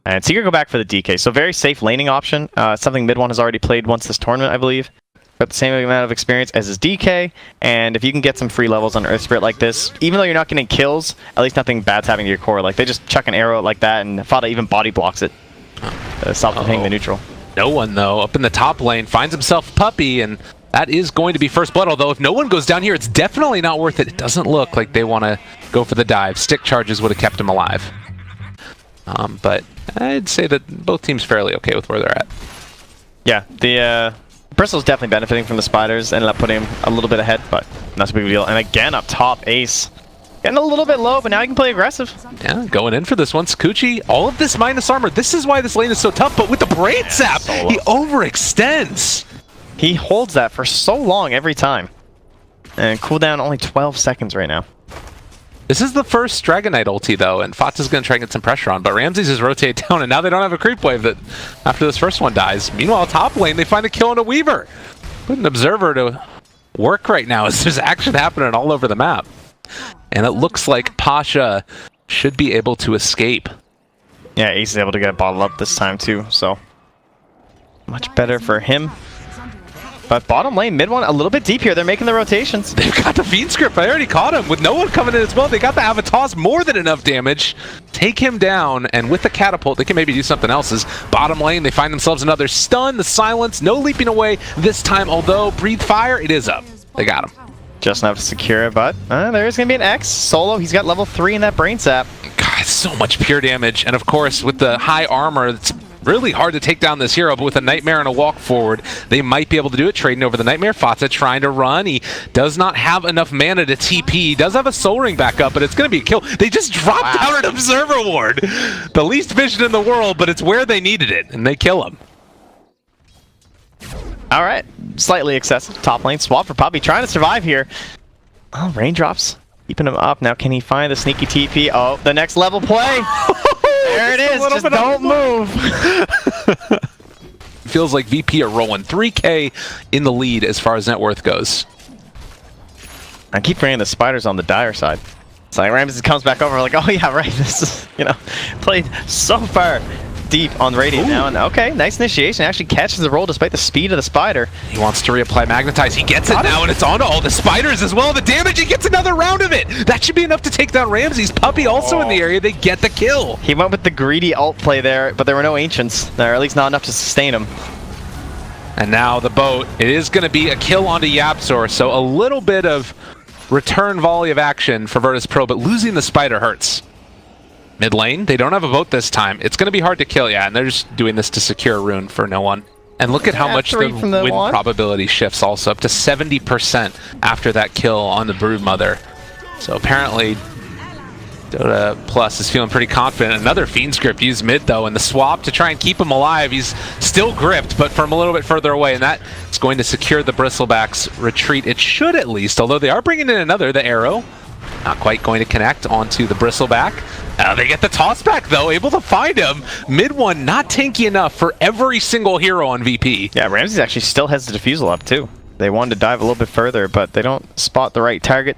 And Seeker go back for the DK. So very safe laning option. Something mid one has already played once this tournament, I believe. Got the same amount of experience as his DK. And if you can get some free levels on Earth Spirit like this, even though you're not getting kills, at least nothing bad's happening to your core. Like they just chuck an arrow like that, and Fada even body blocks it. Stop hitting the neutral. No one, though, up in the top lane, finds himself Puppy, and that is going to be first blood. Although if no one goes down here, it's definitely not worth it. It doesn't look like they want to go for the dive. Stick charges would have kept him alive. But I'd say that both teams fairly okay with where they're at. Yeah, the Bristle's definitely benefiting from the spiders. Ended up putting him a little bit ahead, but not a big deal. And again, up top, Ace. Getting a little bit low, but now he can play aggressive. Yeah, going in for this one. Skuchi, all of this minus armor. This is why this lane is so tough, but with the brain zap, he overextends. He holds that for so long every time. And cooldown only 12 seconds right now. This is the first Dragonite ulti, though, and Fata's going to try and get some pressure on, but Ramses is rotated down, and now they don't have a creep wave that after this first one dies. Meanwhile, top lane, they find a kill on a Weaver. Put an observer to work right now as there's action happening all over the map. And it looks like Pasha should be able to escape. Yeah, Ace is able to get a bottle up this time, too, so much better for him. But bottom lane, mid one, a little bit deep here. They're making the rotations. They've got the Fiend script. I already caught him. With no one coming in as well, they got the Avatos, more than enough damage. Take him down, and with the catapult, they can maybe do something else. As bottom lane, they find themselves another stun. The silence, no leaping away this time, although Breathe Fire, it is up. They got him. Just enough to secure it, but there is going to be an X. Solo, he's got level 3 in that brain sap. God, so much pure damage. And of course, with the high armor, it's really hard to take down this hero, but with a Nightmare and a walk forward, they might be able to do it. Trading over the Nightmare. Fata trying to run. He does not have enough mana to TP. He does have a Soul Ring back up, but it's going to be a kill. They just dropped out an Observer Ward. The least vision in the world, but it's where they needed it, and they kill him. All right, slightly excessive top lane swap for Puppy, trying to survive here. Oh, raindrops keeping him up. Now, can he find the sneaky TP? Oh, the next level play. There it is. Just don't move. Feels like VP are rolling 3K in the lead as far as net worth goes. I keep bringing the spiders on the dire side. It's like Ramses comes back over like, oh yeah, right. This is, played so far deep on Radiant now, and okay, nice initiation. Actually catches the roll despite the speed of the spider. He wants to reapply Magnetize. He gets it now, and it's onto all the spiders as well. The damage, he gets another round of it. That should be enough to take down Ramses. Puppy also in the area. They get the kill. He went with the greedy ult play there, but there were no Ancients there, at least not enough to sustain him. And now the boat. It is going to be a kill onto Yapzor, so a little bit of return volley of action for Virtus Pro, but losing the spider hurts. Mid lane, they don't have a boat this time. It's going to be hard to kill, yeah, and they're just doing this to secure a rune for no one. And look at how much the win probability shifts also, up to 70% after that kill on the Broodmother. So apparently, Dota Plus is feeling pretty confident. Another Fiend script used mid, though, and the swap to try and keep him alive. He's still gripped, but from a little bit further away, and that is going to secure the Bristleback's retreat. It should at least, although they are bringing in another, the arrow. Not quite going to connect onto the Bristleback. They get the toss back, though, able to find him. Mid one, not tanky enough for every single hero on VP. Yeah, Ramses actually still has the defusal up, too. They wanted to dive a little bit further, but they don't spot the right target.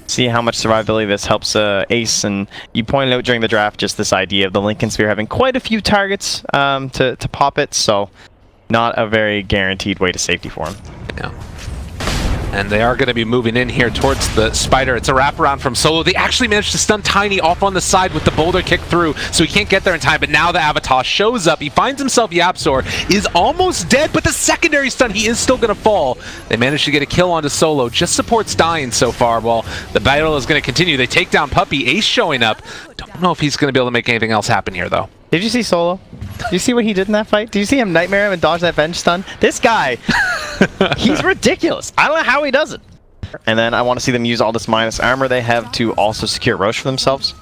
See how much survivability this helps Ace, and you pointed out during the draft just this idea of the Lincoln Sphere having quite a few targets to pop it, so not a very guaranteed way to safety for him. Yeah. And they are going to be moving in here towards the spider. It's a wraparound from Solo. They actually managed to stun Tiny off on the side with the boulder kick through, so he can't get there in time. But now the Avatar shows up. He finds himself Yapzor, is almost dead, but the secondary stun, he is still going to fall. They managed to get a kill onto Solo. Just supports dying so far. Well, the battle is going to continue. They take down Puppy. Ace showing up. Don't know if he's going to be able to make anything else happen here, though. Did you see Solo? Did you see what he did in that fight? Did you see him nightmare him and dodge that bench stun? This guy, he's ridiculous. I don't know how he does it. And then I want to see them use all this minus armor they have to also secure Roche for themselves.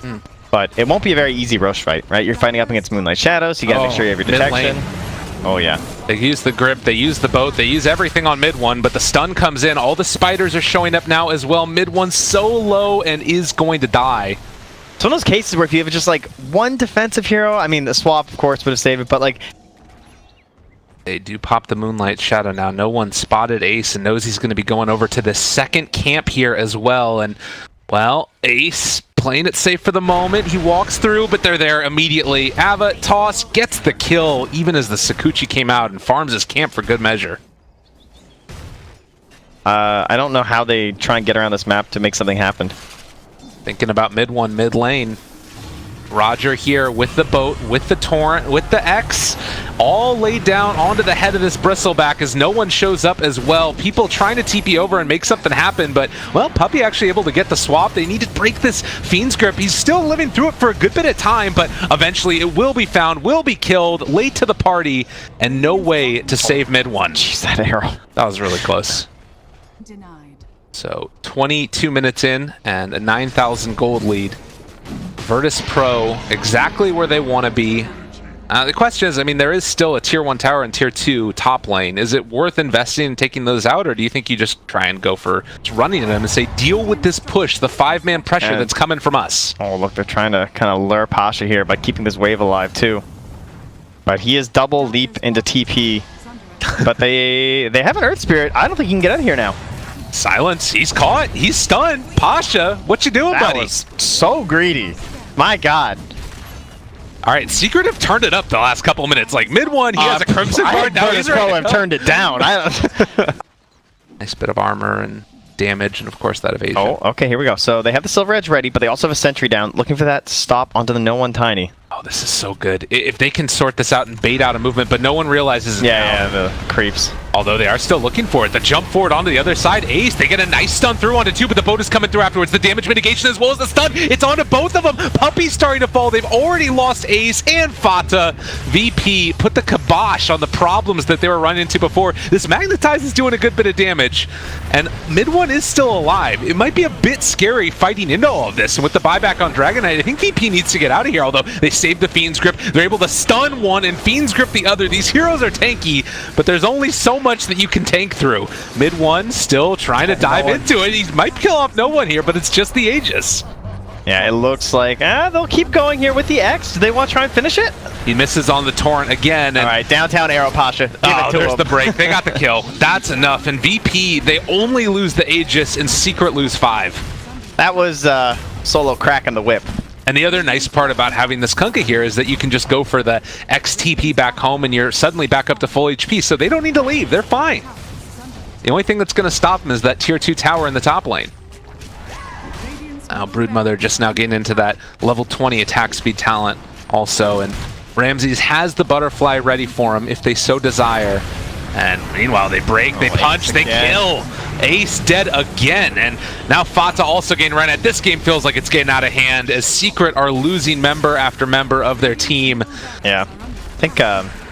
But it won't be a very easy Roche fight, right? You're fighting up against Moonlight Shadows, so you gotta make sure you have your detection. Oh yeah. They use the grip, they use the boat, they use everything on mid one, but the stun comes in. All the spiders are showing up now as well. Mid one's so low and is going to die. It's one of those cases where if you have just like one defensive hero, I mean the swap of course would have saved it, but like they do pop the Moonlight Shadow now. No one spotted Ace and knows he's going to be going over to the second camp here as well. And, well, Ace playing it safe for the moment. He walks through, but they're there immediately. Ava, toss, gets the kill, even as the Sakuchi came out and farms his camp for good measure. I don't know how they try and get around this map to make something happen. Thinking about mid one, mid lane. Roger here with the boat, with the torrent, with the X, all laid down onto the head of this bristleback as no one shows up as well. People trying to TP over and make something happen, but, well, Puppey actually able to get the swap. They need to break this Fiend's grip. He's still living through it for a good bit of time, but eventually it will be found, will be killed, late to the party, and no way to save mid one. Jeez, that arrow. That was really close. Denied. So 22 minutes in and a 9,000 gold lead. Virtus Pro exactly where they want to be. The question is, I mean, there is still a tier 1 tower and tier 2 top lane. Is it worth investing in taking those out, or do you think you just try and go for just running at them and say, deal with this push, the 5-man pressure that's coming from us? Oh, look, they're trying to kind of lure Pasha here by keeping this wave alive, too. But he is double leap into TP. But they have an Earth Spirit. I don't think he can get out of here now. Silence. He's caught. He's stunned. Pasha, what you doing, buddy? That was so greedy. My God. All right, Secret have turned it up the last couple of minutes. Like mid one, he has a Crimson Guard. Now he's Pro have turned it down. Nice bit of armor and damage, and of course that evasion. Oh, okay, here we go. So they have the Silver Edge ready, but they also have a sentry down, looking for that stop onto the no one tiny. Oh, this is so good. If they can sort this out and bait out a movement, but no one realizes it now. Yeah, the creeps. Although they are still looking for it. The jump forward onto the other side. Ace, they get a nice stun through onto 2, but the boat is coming through afterwards. The damage mitigation as well as the stun. It's onto both of them. Puppey's starting to fall. They've already lost Ace and Fata. VP put the kibosh on the problems that they were running into before. This Magnetize is doing a good bit of damage. And mid one is still alive. It might be a bit scary fighting into all of this. And with the buyback on Dragon Knight, I think VP needs to get out of here. Although they saved the Fiend's Grip. They're able to stun one and Fiend's Grip the other. These heroes are tanky, but there's only so much that you can tank through. Mid one still trying to dive into it. He might kill off no one here, but it's just the Aegis. Yeah, it looks like they'll keep going here with the X. Do they want to try and finish it? He misses on the torrent again. And all right, downtown arrow, Pasha. Give it to there's him. the break. They got the kill. That's enough. And VP, they only lose the Aegis and Secret lose 5. That was solo crack on the whip. And the other nice part about having this Kunkka here is that you can just go for the XTP back home and you're suddenly back up to full HP, so they don't need to leave. They're fine. The only thing that's going to stop them is that tier 2 tower in the top lane. Now Broodmother just now getting into that level 20 attack speed talent also, and Ramses has the butterfly ready for him if they so desire. And meanwhile, they break, they punch, they kill. Ace dead again, and now Fata also getting run at. This game feels like it's getting out of hand as Secret are losing member after member of their team. Yeah, I think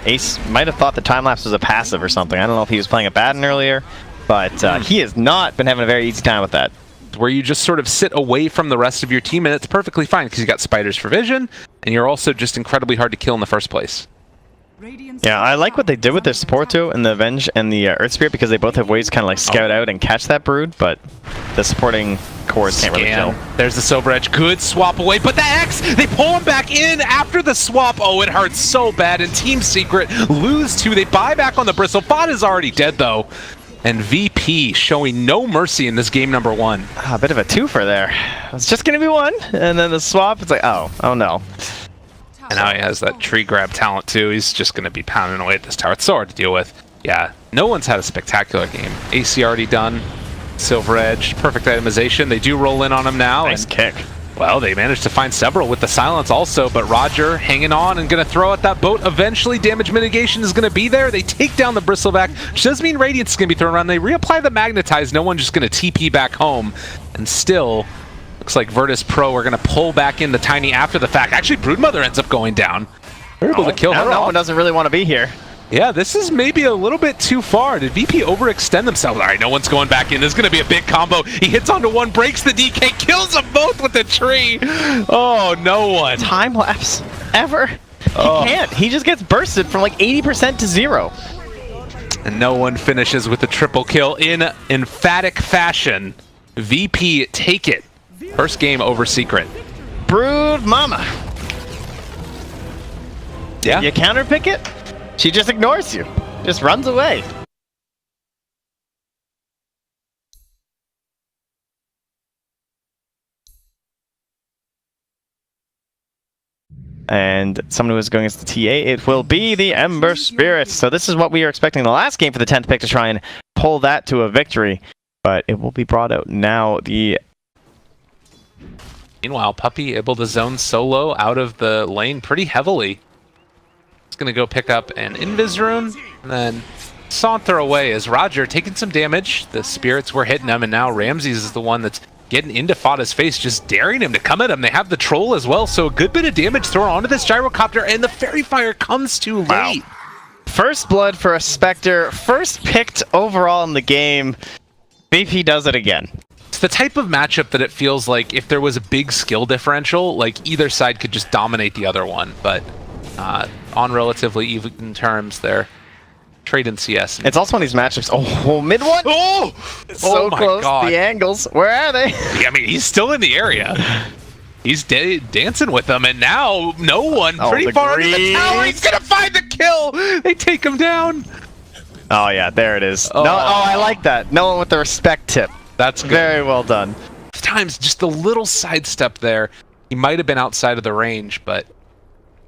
Ace might have thought the time lapse was a passive or something. I don't know if he was playing a Batten earlier, but he has not been having a very easy time with that. Where you just sort of sit away from the rest of your team, and it's perfectly fine because you got spiders for vision, and you're also just incredibly hard to kill in the first place. Yeah, I like what they did with their support too in the Avenge and the Earth Spirit, because they both have ways to kind of like scout out and catch that brood, but the supporting cores can't really kill. There's the Silver Edge. Good swap away, but the X, they pull him back in after the swap. Oh, it hurts so bad, and Team Secret lose 2. They buy back on the Bristle. Fata's already dead though. And VP showing no mercy in this game number 1. A bit of a twofer there. It's just going to be 1, and then the swap, it's like, oh no. And now he has that tree grab talent too. He's just going to be pounding away at this tower. It's so hard to deal with. Yeah, no one's had a spectacular game. AC already done. Silver Edge, perfect itemization. They do roll in on him now. Nice kick. Well, they managed to find several with the silence also, but Roger hanging on and going to throw at that boat. Eventually, damage mitigation is going to be there. They take down the Bristleback, which does mean Radiance is going to be thrown around. They reapply the Magnetize. No one just going to TP back home. And still, looks like Virtus Pro are going to pull back in the Tiny after the fact. Actually, Broodmother ends up going down. They're able to kill her. No one doesn't really want to be here. Yeah, this is maybe a little bit too far. Did VP overextend themselves? All right, no one's going back in. This is going to be a big combo. He hits onto one, breaks the DK, kills them both with the tree. Oh, no one. Time lapse ever. He can't. He just gets bursted from like 80% to 0. And no one finishes with the triple kill in emphatic fashion. VP take it. First game over Secret. Brood mama. Yeah. You counterpick it? She just ignores you. Just runs away. And someone who is going against the TA, it will be the Ember Spirits. So this is what we are expecting the last game for the 10th pick to try and pull that to a victory. But it will be brought out now. Meanwhile, Puppey able to zone solo out of the lane pretty heavily. He's going to go pick up an Invis rune and then saunter away as Roger taking some damage. The spirits were hitting him, and now Ramses is the one that's getting into Fata's face, just daring him to come at him. They have the troll as well, so a good bit of damage thrown onto this gyrocopter, and the Fairy Fire comes too late. Wow. First blood for a Spectre, first picked overall in the game. BP does it again. It's the type of matchup that it feels like if there was a big skill differential, like either side could just dominate the other one, but on relatively even terms, they're trading CS. It's also one of these matchups. Oh, mid one. Oh, So my close. God. The angles. Where are they? Yeah, I mean, he's still in the area. He's dancing with them, and now no one pretty far into the tower. He's gonna find the kill. They take him down. Oh yeah, there it is. Oh. No, I like that. No one with the respect tip. That's good. Very well done. Times just a little sidestep there. He might have been outside of the range, but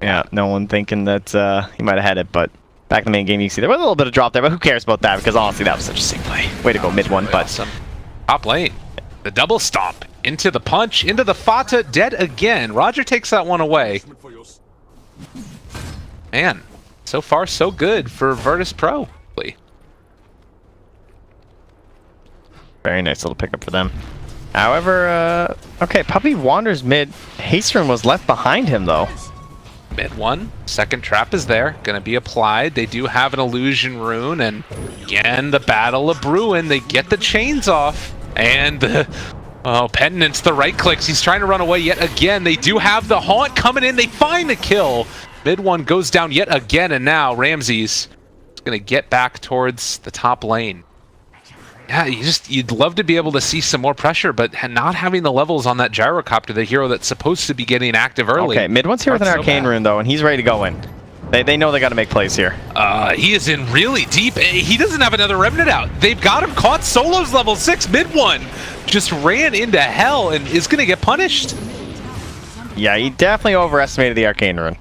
Yeah, no one thinking that he might have had it, but back in the main game, you can see there was a little bit of drop there, but who cares about that? Because honestly, that was such a sick play. Way to go, mid one, really but awesome. Top lane, the double stomp into the punch, into the Fata, dead again. Roger takes that one away. Man, so far so good for Virtus Pro. very nice little pickup for them. However, okay, Puppey wanders mid. Haste rune was left behind him, though. Mid one, second trap is there, gonna be applied. They do have an illusion rune, and again, the battle of Bruin. They get the chains off, and Pendant's the right clicks. He's trying to run away yet again. They do have the haunt coming in. They find the kill. Mid one goes down yet again, and now Ramses is gonna get back towards the top lane. Yeah, you'd love to be able to see some more pressure, but not having the levels on that gyrocopter, the hero that's supposed to be getting active early. Okay, mid one's here with an arcane rune, though, and he's ready to go in. They know they got to make plays here. He is in really deep. He doesn't have another remnant out. They've got him caught. Solo's level 6. Mid one just ran into hell and is going to get punished. Yeah, he definitely overestimated the arcane rune.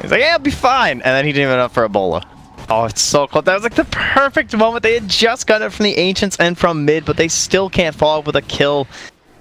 He's like, yeah, it'll be fine. And then he didn't even up for Ebola. Oh, it's so close. That was like the perfect moment. They had just got it from the Ancients and from mid, but they still can't follow up with a kill.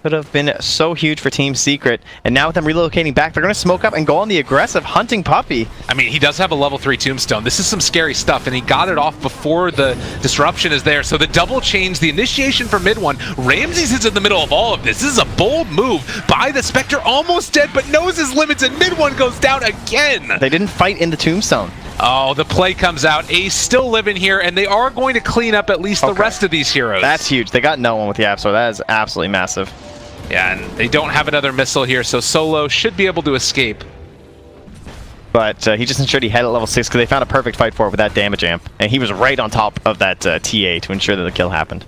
Could have been so huge for Team Secret. And now with them relocating back, they're going to smoke up and go on the aggressive hunting Puppey. I mean, he does have a level 3 tombstone. This is some scary stuff, and he got it off before the disruption is there. So the double change, the initiation for mid one. Ramses is in the middle of all of this. This is a bold move by the Spectre, almost dead, but knows his limits, and mid one goes down again. They didn't fight in the tombstone. Oh, the play comes out. Ace still living here, and they are going to clean up at least the rest of these heroes. That's huge. They got no one with the Absol. That is absolutely massive. Yeah, and they don't have another missile here, so Solo should be able to escape. But he just ensured he had at level 6 because they found a perfect fight for it with that damage amp. And he was right on top of that TA to ensure that the kill happened.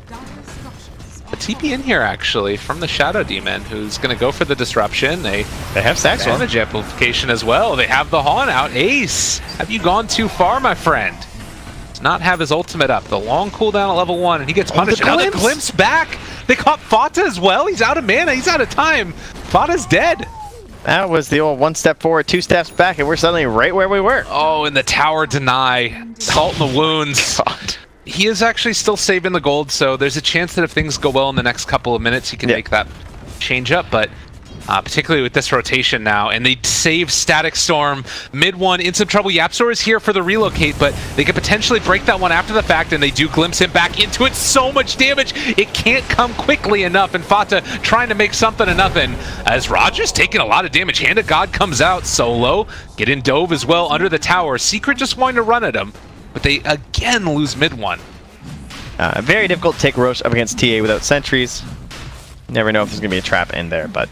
A TP in here, actually, from the Shadow Demon, who's going to go for the disruption. They have Sax damage amplification as well. They have the Haunt out. Ace, have you gone too far, my friend? Does not have his ultimate up. The long cooldown at level 1, and he gets punished. Now the glimpse back. They caught Fata as well. He's out of mana. He's out of time. Fata's dead. That was the old 1 step forward, 2 steps back, and we're suddenly right where we were. Oh, and the tower deny. Salt in the wounds. God. He is actually still saving the gold, so there's a chance that if things go well in the next couple of minutes, he can make that change up. But particularly with this rotation now, and they save Static Storm. Mid one in some trouble. Yapzor is here for the relocate, but they could potentially break that one after the fact, and they do glimpse him back into it. So much damage, it can't come quickly enough, and Fata trying to make something of nothing. As Roger's taking a lot of damage. Hand of God comes out. Solo getting dove as well under the tower. Secret just wanting to run at him, but they again lose mid one. Very difficult to take Roche up against TA without sentries. Never know if there's going to be a trap in there, but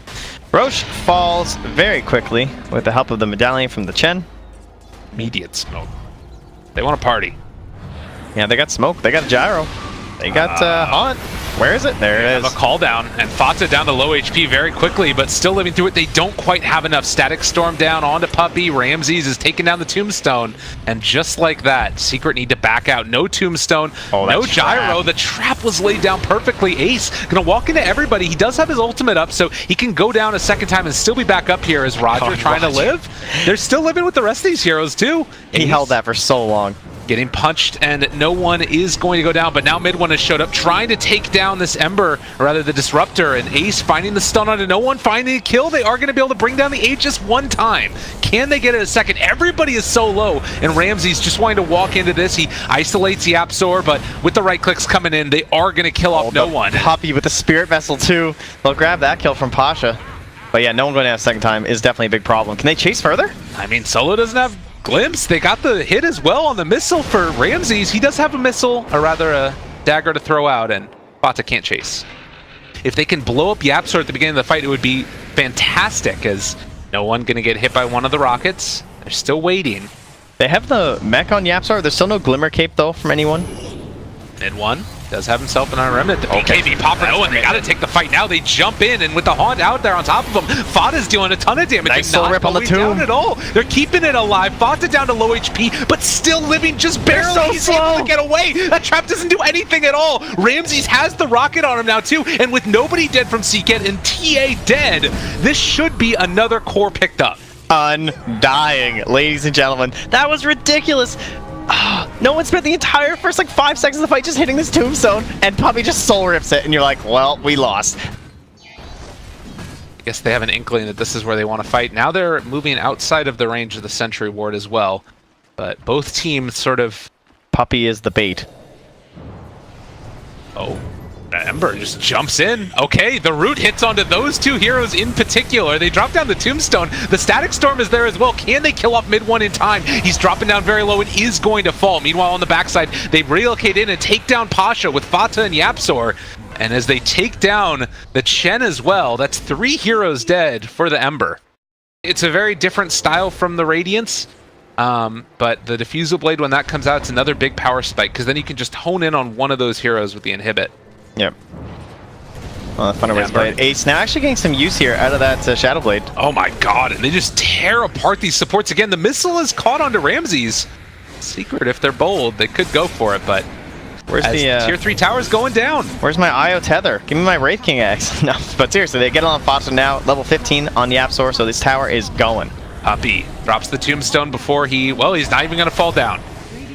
Roche falls very quickly with the help of the medallion from the Chen. Immediate smoke. They want to party. Yeah, they got smoke. They got gyro. They got Haunt. Where is it? There it is. A call down, and Fata down to low HP very quickly, but still living through it. They don't quite have enough. Static Storm down onto Puppey. Ramses is taking down the Tombstone, and just like that, Secret need to back out. No Tombstone, no Gyro. The trap was laid down perfectly. Ace gonna walk into everybody. He does have his ultimate up, so he can go down a second time and still be back up here as Roger trying to live. They're still living with the rest of these heroes too. He held that for so long. Getting punched, and no one is going to go down, but now mid one has showed up trying to take down this Ember, or rather the Disruptor, and Ace finding the stun onto no one, finding a kill. They are going to be able to bring down the Aegis one time. Can they get it a second? Everybody is so low, and Ramses just wanting to walk into this. He isolates the Yapsor, but with the right clicks coming in, they are going to kill off no one. Puppey with the Spirit Vessel too. They'll grab that kill from Pasha. But yeah, no one going to have a second time is definitely a big problem. Can they chase further? I mean, Solo doesn't have Glimpse. They got the hit as well on the missile for Ramses. He does have a missile, or rather a dagger to throw out, and Fata can't chase. If they can blow up Yapsor at the beginning of the fight, it would be fantastic, as no one going to get hit by one of the rockets. They're still waiting. They have the mech on Yapsor. There's still no Glimmer Cape, though, from anyone. Mid one does have himself an Remnant. The BKB popper, no, and they got to take the fight now. They jump in, and with the Haunt out there on top of them, Fata's dealing a ton of damage. Nice soul rip on the tomb. At all. They're keeping it alive. Fata down to low HP, but still living just barely. So He's able to get away. That trap doesn't do anything at all. Ramses has the rocket on him now, too, and with nobody dead from Seeket and TA dead, this should be another core picked up. Undying, ladies and gentlemen. That was ridiculous. No one spent the entire first like 5 seconds of the fight just hitting this Tombstone, and Puppey just soul rips it, and you're like, well, we lost. I guess they have an inkling that this is where they want to fight. Now they're moving outside of the range of the Sentry Ward as well, but both teams sort of... Puppey is the bait. Oh, Ember just jumps in. Okay, the root hits onto those two heroes in particular. They drop down the Tombstone. The Static Storm is there as well. Can they kill off mid one in time? He's dropping down very low and is going to fall. Meanwhile, on the backside, they relocate in and take down Pasha with Fata and Yapsor. And as they take down the Chen as well, that's 3 heroes dead for the Ember. It's a very different style from the Radiance. But the Diffusal Blade, when that comes out, it's another big power spike, because then you can just hone in on one of those heroes with the Inhibit. Yep. Well, Thunderwave's Blade. Ace now actually getting some use here out of that Shadow Blade. Oh my god, and they just tear apart these supports again. The missile is caught onto Ramses. Secret, if they're bold, they could go for it, but where's the tier 3 tower's going down? Where's my IO tether? Give me my Wraith King Axe. No, but seriously, they get on Fata now, level 15 on Yapsor, so this tower is going. Puppey drops the Tombstone before he's not even going to fall down.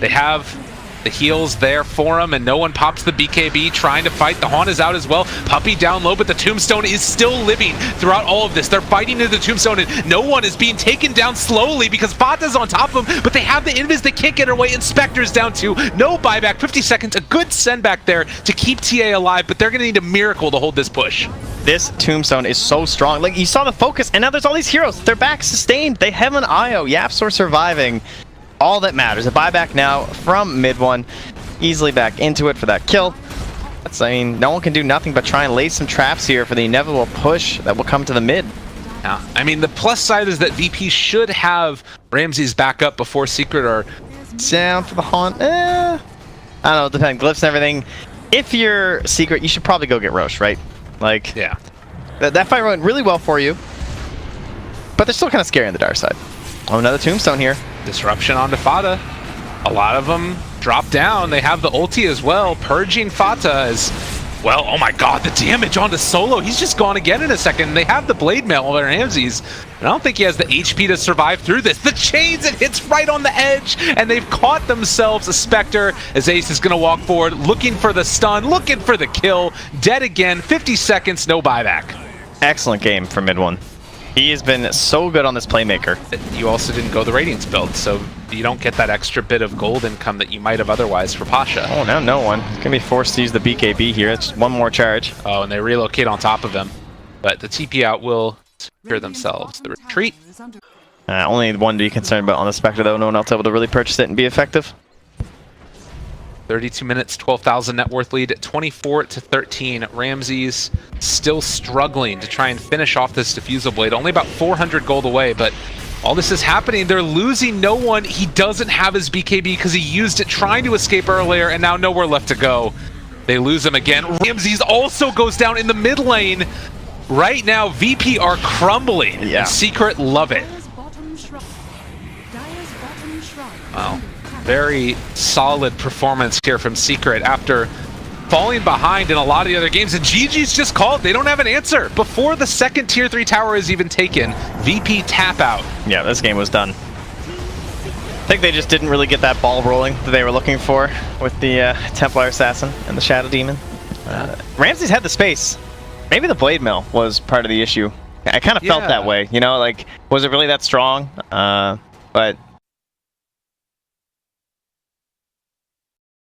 They have the heals there for him, and no one pops the BKB trying to fight. The Haunt is out as well. Puppey down low, but the Tombstone is still living throughout all of this. They're fighting into the Tombstone, and no one is being taken down slowly because Fata's on top of him, but they have the Invis that can't get her away, and Spectre's down too. No buyback, 50 seconds, a good send back there to keep TA alive, but they're going to need a miracle to hold this push. This Tombstone is so strong. Like, you saw the focus, and now there's all these heroes. They're back sustained. They have an IO. Yapsor surviving. All that matters. A buyback now from mid one. Easily back into it for that kill. I mean, no one can do nothing but try and lay some traps here for the inevitable push that will come to the mid. Yeah, I mean, the plus side is that VP should have Ramses back up before Secret are down for the Haunt. I don't know, depending glyphs and everything. If you're Secret, you should probably go get Roche, right? Like, yeah, that fight went really well for you, but they're still kind of scary on the dark side. Oh, another Tombstone here. Disruption onto Fata. A lot of them drop down. They have the ulti as well, purging Fata as well. Oh my god, the damage onto Solo. He's just gone again in a second. They have the blade mail on their Ramses, and I don't think he has the HP to survive through this. The chains, it hits right on the edge, and they've caught themselves a Spectre as Ace is going to walk forward, looking for the stun, looking for the kill. Dead again, 50 seconds, no buyback. Excellent game for mid one. He has been so good on this playmaker. You also didn't go the Radiance build, so you don't get that extra bit of gold income that you might have otherwise for Pasha. Oh, now no one. He's going to be forced to use the BKB here. It's one more charge. Oh, and they relocate on top of him. But the TP out will secure themselves the retreat. Only one to be concerned about on the Spectre, though. No one else able to really purchase it and be effective. 32 minutes, 12,000 net worth lead, 24-13. Ramses still struggling to try and finish off this Diffusal Blade. Only about 400 gold away, but all this is happening. They're losing no one. He doesn't have his BKB because he used it trying to escape earlier, and now nowhere left to go. They lose him again. Ramses also goes down in the mid lane. Right now, VP are crumbling. Yeah. And Secret love it. Wow. Very solid performance here from Secret after falling behind in a lot of the other games. And GG's just called. They don't have an answer. Before the second tier 3 tower is even taken, VP tap out. Yeah, this game was done. I think they just didn't really get that ball rolling that they were looking for with the Templar Assassin and the Shadow Demon. Ramses had the space. Maybe the Blade Mill was part of the issue. I kind of felt that way, you know, like, was it really that strong? But